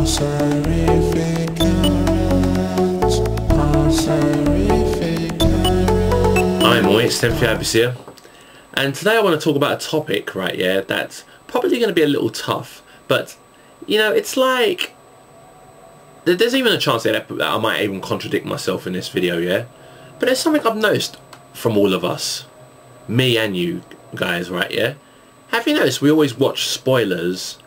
It's TEMPHUiBIS here, and today I want to talk about a topic, right, yeah, that's probably going to be a little tough, but, you know, it's like, there's even a chance that I might even contradict myself in this video, yeah, but there's something I've noticed from all of us, me and you guys, right, yeah, have you noticed we always watch spoilers,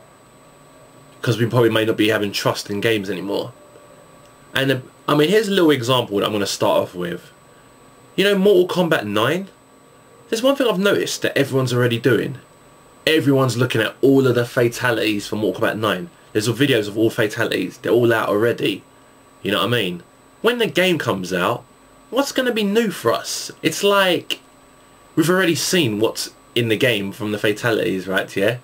because we probably may not be having trust in games anymore, and, I mean, here's a little example that I'm going to start off with. You know, Mortal Kombat 9? There's one thing I've noticed that everyone's already doing. Everyone's looking at all of the fatalities for Mortal Kombat 9. There's videos of all fatalities. They're all out already. You know what I mean? When the game comes out, what's going to be new for us? It's like we've already seen what's in the game from the fatalities, right? Yeah?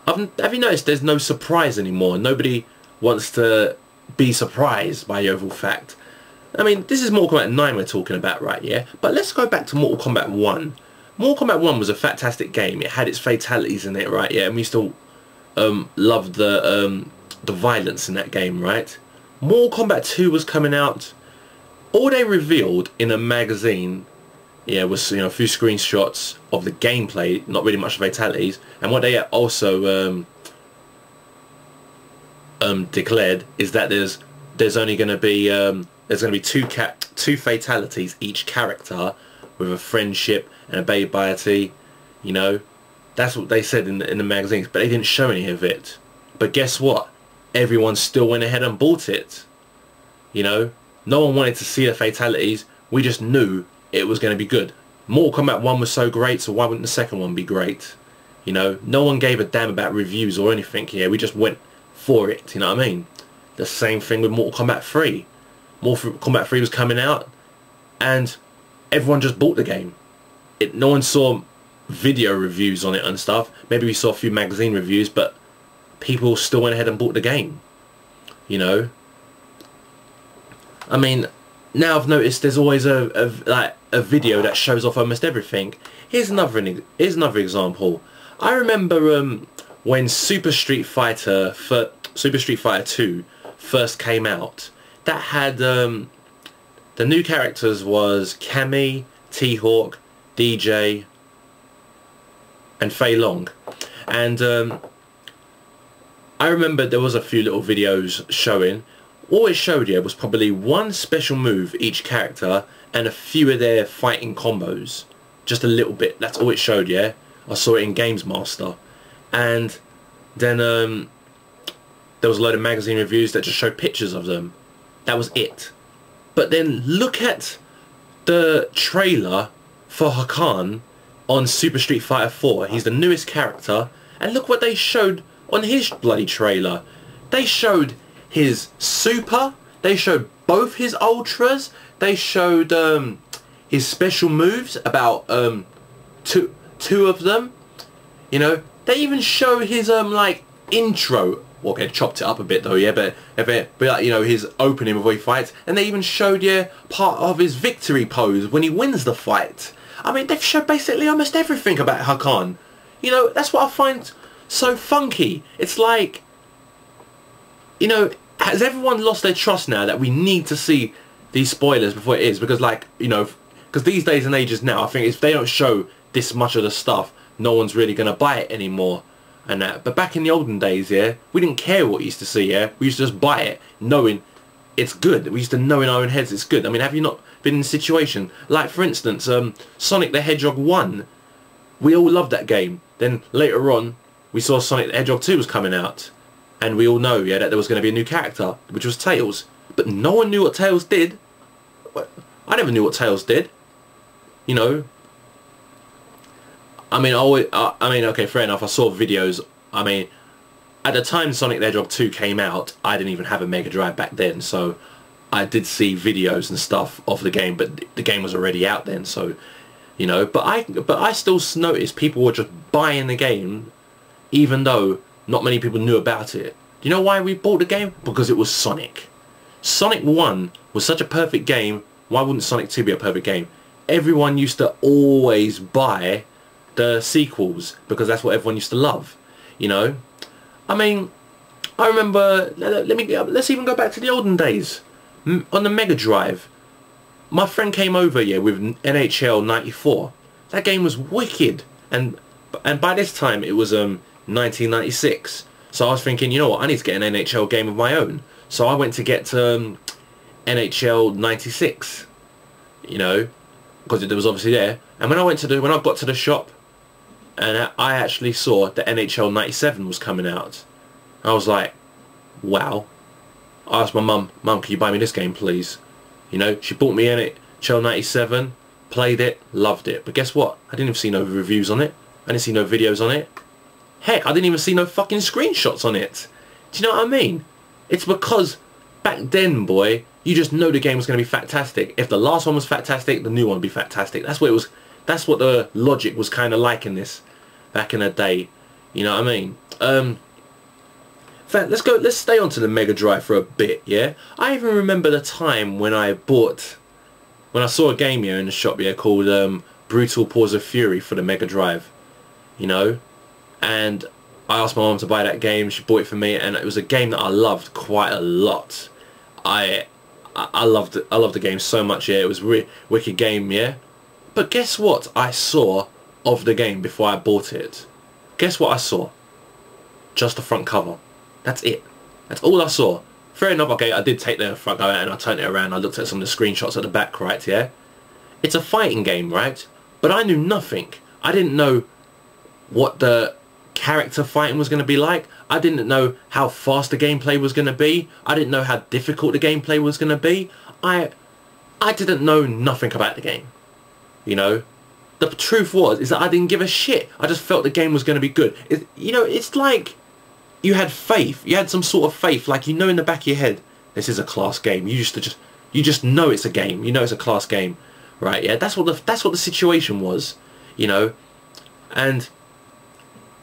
Have you noticed there's no surprise anymore? Nobody wants to be surprised by the overall fact. I mean, this is Mortal Kombat 9 we're talking about, right, yeah? But let's go back to Mortal Kombat 1. Mortal Kombat 1 was a fantastic game. It had its fatalities in it, right, yeah? And we still loved the violence in that game, right? Mortal Kombat 2 was coming out. All they revealed in a magazine, yeah, was, you know, a few screenshots of the gameplay, not really much fatalities. And what they also declared is that there's only going to be there's going to be two fatalities each character, with a friendship and a baby. You know, that's what they said in the magazines, but they didn't show any of it. But guess what? Everyone still went ahead and bought it. You know, no one wanted to see the fatalities. We just knew it was going to be good. Mortal Kombat 1 was so great, so why wouldn't the second one be great? You know, no one gave a damn about reviews or anything. Yeah, we just went for it. You know what I mean? The same thing with Mortal Kombat 3. Mortal Kombat 3 was coming out and everyone just bought the game. No one saw video reviews on it and stuff. Maybe we saw a few magazine reviews, but people still went ahead and bought the game. You know? I mean, now I've noticed there's always a video that shows off almost everything. Here's another example. I remember when Super Street Fighter 2 first came out. That had the new characters was Cammy, T-Hawk, DJ, and Fei Long, and I remember there was a few little videos showing. All it showed you was probably one special move each character and a few of their fighting combos, just a little bit. That's all it showed. Yeah, I saw it in Games Master, and then there was a load of magazine reviews that just showed pictures of them. That was it. But then look at the trailer for Hakan on Super Street Fighter 4. He's the newest character, and look what they showed on his bloody trailer. They showed his super, they showed both his ultras, they showed his special moves, about two of them. You know, they even show his like intro. Well, okay, chopped it up a bit though, yeah, but like, you know, his opening before he fights, and they even showed you part of his victory pose when he wins the fight. I mean, they've showed basically almost everything about Hakan. You know, that's what I find so funky. It's like, you know, has everyone lost their trust now that we need to see these spoilers before it is? Because, like, you know, because these days and ages now, I think if they don't show this much of the stuff, no one's really going to buy it anymore. And that. But back in the olden days, yeah, we didn't care what we used to see, yeah, we used to just buy it knowing it's good. We used to know in our own heads it's good. I mean, have you not been in a situation like, for instance, Sonic the Hedgehog 1, we all loved that game. Then later on we saw Sonic the Hedgehog 2 was coming out, and we all know, yeah, that there was going to be a new character, which was Tails, but no one knew what Tails did. I never knew what Tails did, you know. I mean, okay, fair enough, I saw videos. I mean, at the time Sonic the Hedgehog 2 came out, I didn't even have a Mega Drive back then, so I did see videos and stuff of the game, but the game was already out then, so, you know, but I still noticed people were just buying the game, even though not many people knew about it. Do you know why we bought the game? Because it was Sonic. Sonic 1 was such a perfect game, why wouldn't Sonic 2 be a perfect game? Everyone used to always buy the sequels because that's what everyone used to love, you know. I mean, I remember, let's even go back to the olden days. On the Mega Drive, my friend came over, yeah, with NHL 94. That game was wicked. And by this time, it was 1996. So I was thinking, you know what, I need to get an NHL game of my own. So I went to get NHL 96, you know, because it was obviously there. And when I got to the shop, and I actually saw that NHL 97 was coming out, I was like, wow. I asked my mum, can you buy me this game, please? You know, she bought me NHL 97, played it, loved it. But guess what? I didn't even see no reviews on it. I didn't see no videos on it. Heck, I didn't even see no fucking screenshots on it. Do you know what I mean? It's because back then, boy, you just know the game was going to be fantastic. If the last one was fantastic, the new one would be fantastic. That's what it was. That's what the logic was kind of like in this back in the day. You know what I mean? In fact, let's stay on to the Mega Drive for a bit, yeah? I even remember the time when I saw a game here in the shop here called Brutal Paws of Fury for the Mega Drive, you know? And I asked my mum to buy that game, she bought it for me, and it was a game that I loved quite a lot. I loved the game so much, yeah? It was a wicked game, yeah? But guess what I saw of the game before I bought it? Guess what I saw? Just the front cover. That's it. That's all I saw. Fair enough, okay, I did take the front cover and I turned it around. I looked at some of the screenshots at the back, right, yeah? It's a fighting game, right? But I knew nothing. I didn't know what the character fighting was going to be like. I didn't know how fast the gameplay was going to be. I didn't know how difficult the gameplay was going to be. I didn't know nothing about the game. You know? The truth is that I didn't give a shit. I just felt the game was going to be good. You know, it's like you had faith. You had some sort of faith, like you know in the back of your head, this is a class game. You just know it's a game. You know it's a class game, right? Yeah, that's what the situation was, you know. And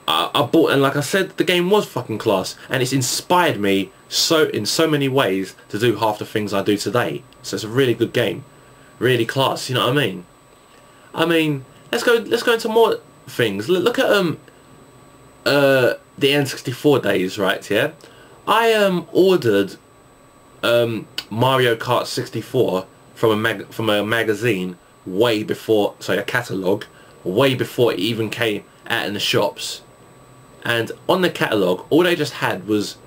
I bought, and like I said, the game was fucking class, and it's inspired me in so many ways to do half the things I do today. So it's a really good game, really class. You know what I mean? I mean, let's go into more things. Look at the N64 days, right? Yeah, I ordered Mario Kart 64 from a magazine way before, sorry, a catalogue, way before it even came out in the shops. And on the catalogue, all they just had was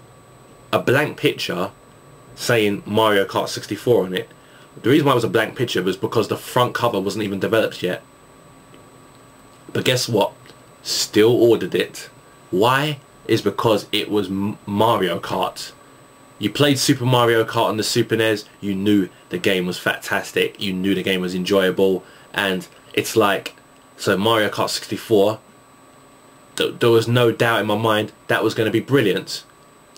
a blank picture saying Mario Kart 64 on it. The reason why it was a blank picture was because the front cover wasn't even developed yet. But guess what? Still ordered it. Why? Is because it was Mario Kart. You played Super Mario Kart on the Super NES, you knew the game was fantastic, you knew the game was enjoyable, and it's like, so Mario Kart 64, there was no doubt in my mind that was going to be brilliant.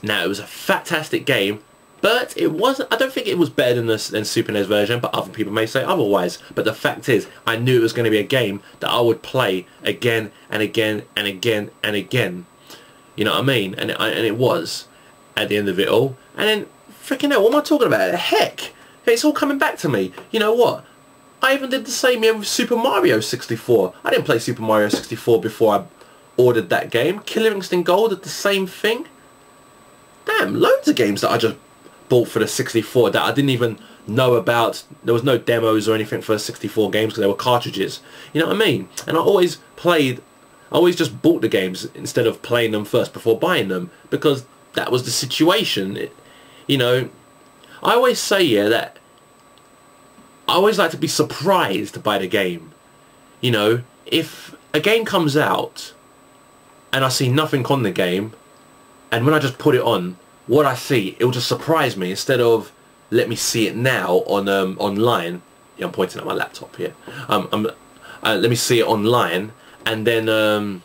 Now, it was a fantastic game, but it wasn't, I don't think it was better than Super NES version, but other people may say otherwise. But the fact is, I knew it was going to be a game that I would play again and again and again and again. You know what I mean? And it was, at the end of it all. And then, freaking hell, what am I talking about? Heck, it's all coming back to me. You know what? I even did the same here with Super Mario 64. I didn't play Super Mario 64 before I ordered that game. Killer Instinct Gold did the same thing. Damn, loads of games that I just bought for the 64 that I didn't even know about. There was no demos or anything for 64 games because they were cartridges. You know what I mean? And I always just bought the games instead of playing them first before buying them, because that was the situation. You know, I always say, yeah, that I always like to be surprised by the game. You know, if a game comes out and I see nothing on the game, and when I just put it on, what I see, it will just surprise me instead of let me see it now on online. Yeah, I'm pointing at my laptop here. Let me see it online, and then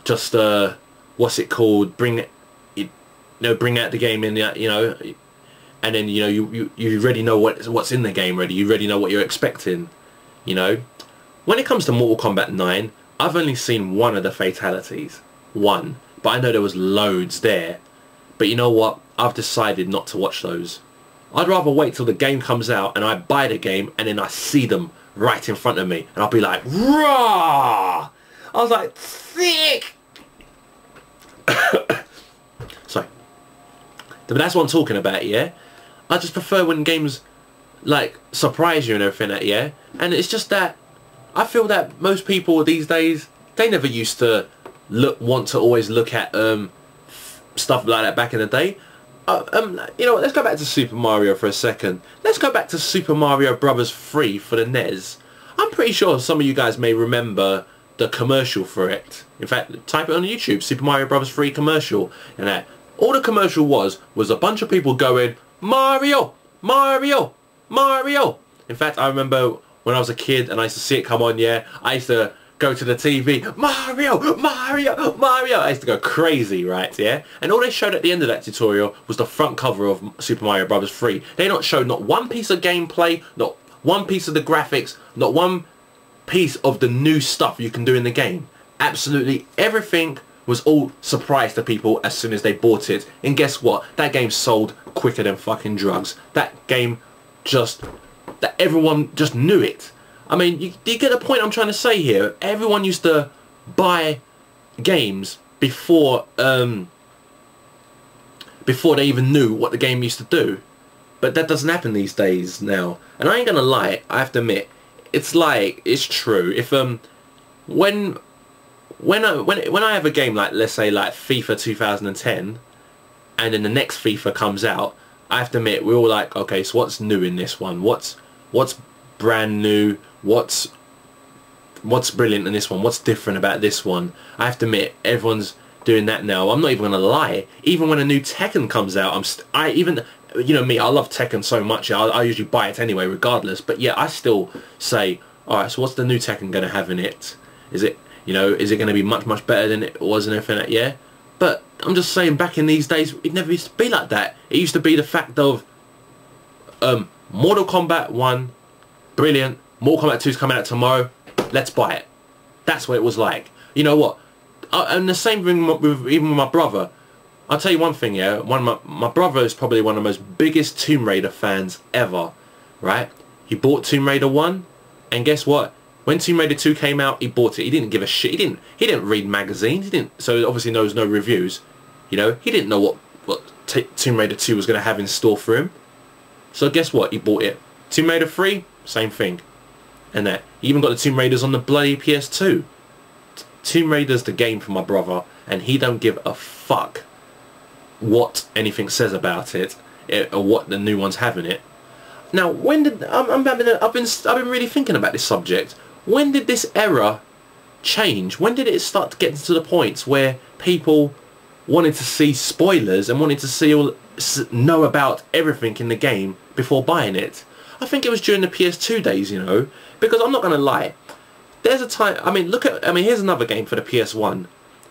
just what's it called? Bring out the game in, you know, and then you know you already know what's in the game already. You already know what you're expecting. You know, when it comes to Mortal Kombat 9, I've only seen one of the fatalities, one, but I know there was loads there. But you know what? I've decided not to watch those. I'd rather wait till the game comes out and I buy the game and then I see them right in front of me and I'll be like, raw! I was like, sick! Sorry. But that's what I'm talking about, yeah? I just prefer when games, like, surprise you and everything, that, yeah? And it's just that, I feel that most people these days, they never used to want to always look at stuff like that back in the day. You know what, let's go back to Super Mario for a second. Let's go back to Super Mario Brothers 3 for the NES. I'm pretty sure some of you guys may remember the commercial for it. In fact, type it on YouTube, Super Mario Brothers 3 commercial. And that, all the commercial was a bunch of people going, Mario, Mario, Mario. In fact, I remember when I was a kid and I used to see it come on, yeah, I used to go to the TV, Mario, Mario, Mario. I used to go crazy, right, yeah? And all they showed at the end of that tutorial was the front cover of Super Mario Brothers 3. They not showed not one piece of gameplay, not one piece of the graphics, not one piece of the new stuff you can do in the game. Absolutely everything was all surprise to people as soon as they bought it. And guess what? That game sold quicker than fucking drugs. That game just, that everyone just knew it. I mean, do you get the point I'm trying to say here? Everyone used to buy games before before they even knew what the game used to do. But that doesn't happen these days now. And I ain't gonna lie, I have to admit, it's like, it's true. If when I have a game like, let's say like FIFA 2010, and then the next FIFA comes out, I have to admit, we're all like, okay, so what's new in this one? What's brand new? What's brilliant in this one? What's different about this one? I have to admit, everyone's doing that now. I'm not even gonna lie. Even when a new Tekken comes out, you know me, I love Tekken so much. I usually buy it anyway, regardless. But yeah, I still say, all right, so what's the new Tekken gonna have in it? Is it, you know, is it gonna be much better than it was and everything? Yeah. But I'm just saying, back in these days, it never used to be like that. It used to be the fact of Mortal Kombat 1, brilliant. Mortal Kombat 2 is coming out tomorrow. Let's buy it. That's what it was like. You know what? And the same thing with even with my brother. I'll tell you one thing, yeah. My brother is probably one of the most biggest Tomb Raider fans ever, right? He bought Tomb Raider 1, and guess what? When Tomb Raider 2 came out, he bought it. He didn't give a shit. He didn't read magazines. He didn't. So obviously knows no reviews. You know, he didn't know what Tomb Raider 2 was going to have in store for him. So guess what? He bought it. Tomb Raider 3, same thing. And that. He even got the Tomb Raiders on the bloody PS2. Tomb Raider's the game for my brother, and he don't give a fuck what anything says about it, or what the new ones have in it. Now, when did I've been really thinking about this subject. When did this era change? When did it start getting to the points where people wanted to see spoilers and wanted to know about everything in the game before buying it? I think it was during the PS2 days, you know, because I'm not going to lie. There's a time, here's another game for the PS1,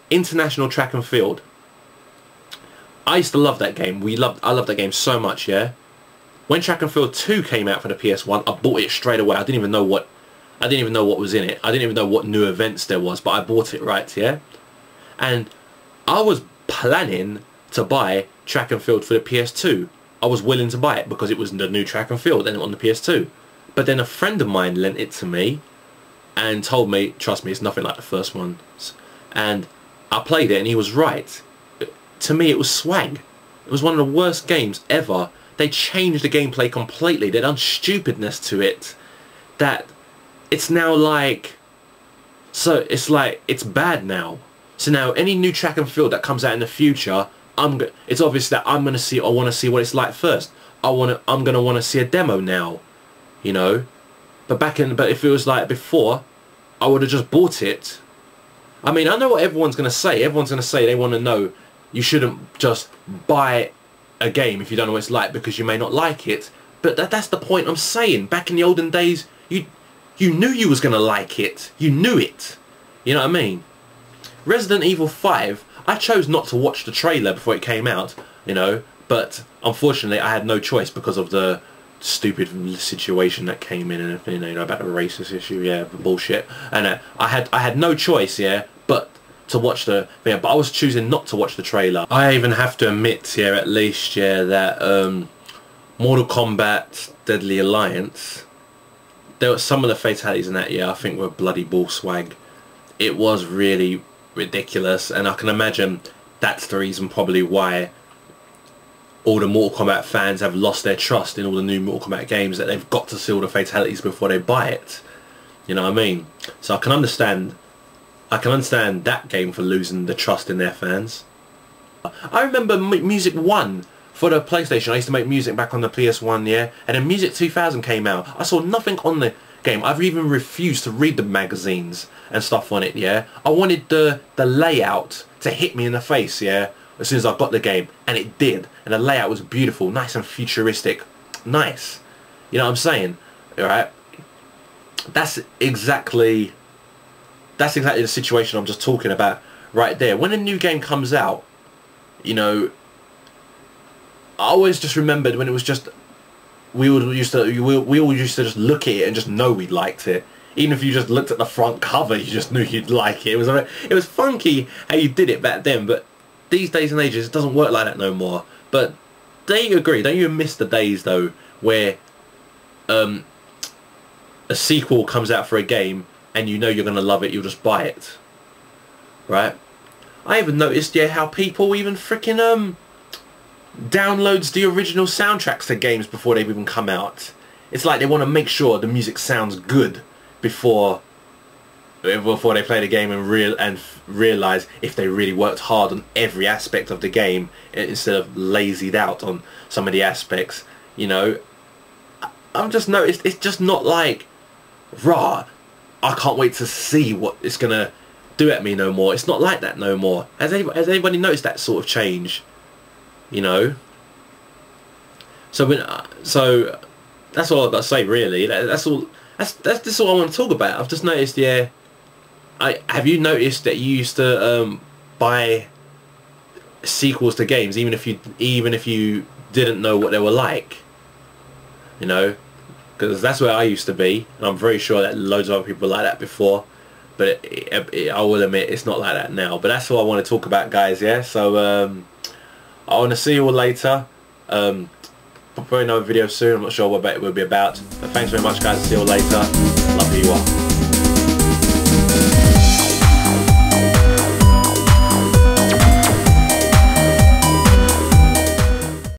International Track and Field. I used to love that game. I loved that game so much, yeah. When Track and Field 2 came out for the PS1, I bought it straight away. I didn't even know what was in it. I didn't even know what new events there was, but I bought it, right, yeah. And I was planning to buy Track and Field for the PS2. I was willing to buy it because it was the new Track and Field and on the PS2. But then a friend of mine lent it to me and told me, trust me, it's nothing like the first one. And I played it and he was right. To me, it was swag. It was one of the worst games ever. They changed the gameplay completely. They done stupidness to it that it's now like, so it's like, it's bad now. So now any new Track and Field that comes out in the future, it's obvious that I want to see what it's like first. I'm gonna want to see a demo now, you know. But if it was like before, I would have just bought it. I mean, I know what everyone's gonna say. Everyone's gonna say they want to know you shouldn't just buy a game if you don't know what it's like because you may not like it. But that's the point I'm saying. Back in the olden days, you knew you was gonna like it. You knew it. You know what I mean? Resident Evil 5. I chose not to watch the trailer before it came out, you know, but unfortunately I had no choice because of the stupid situation that came in and everything, you know, about the racist issue, yeah, the bullshit. And I had no choice, yeah, but to watch but I was choosing not to watch the trailer. I even have to admit, yeah, at least, yeah, that Mortal Kombat Deadly Alliance, there were some of the fatalities in that, yeah, I think were bloody ball swag. It was really ridiculous, and I can imagine that's the reason probably why all the Mortal Kombat fans have lost their trust in all the new Mortal Kombat games, that they've got to see all the fatalities before they buy it. You know what I mean? So I can understand that game for losing the trust in their fans. I remember Music 1 for the PlayStation. I used to make music back on the PS1, yeah, and then Music 2000 came out. I saw nothing on the game. I've even refused to read the magazines and stuff on it, yeah. I wanted the layout to hit me in the face, yeah, as soon as I got the game, and it did. And the layout was beautiful, nice and futuristic, nice. You know what I'm saying? All right. That's exactly the situation I'm just talking about right there. When a new game comes out, you know, I always just remembered when it was just we all used to just look at it and just know we liked it. Even if you just looked at the front cover, you just knew you'd like it. It was funky how you did it back then, but these days and ages it doesn't work like that no more. But don't you agree? Don't you miss the days though where a sequel comes out for a game and you know you're gonna love it, you'll just buy it, right? I even noticed, yeah, how people even freaking downloads the original soundtracks to games before they've even come out. It's like they want to make sure the music sounds good before they play the game and realize if they really worked hard on every aspect of the game instead of lazied out on some of the aspects. You know, I've just noticed it's just not like, rah, I can't wait to see what it's gonna do at me no more. It's not like that no more. Has anybody noticed that sort of change? You know. So that's all I've got to say really. That's all. That's all I want to talk about. I've just noticed. Yeah. Have you noticed that you used to buy sequels to games even if you didn't know what they were like? You know, because that's where I used to be, and I'm very sure that loads of other people were like that before. But I will admit it's not like that now. But that's what I want to talk about, guys. Yeah. So I want to see you all later. Probably another video soon. I'm not sure what it will be about. But thanks very much, guys. See you all later. Love you all.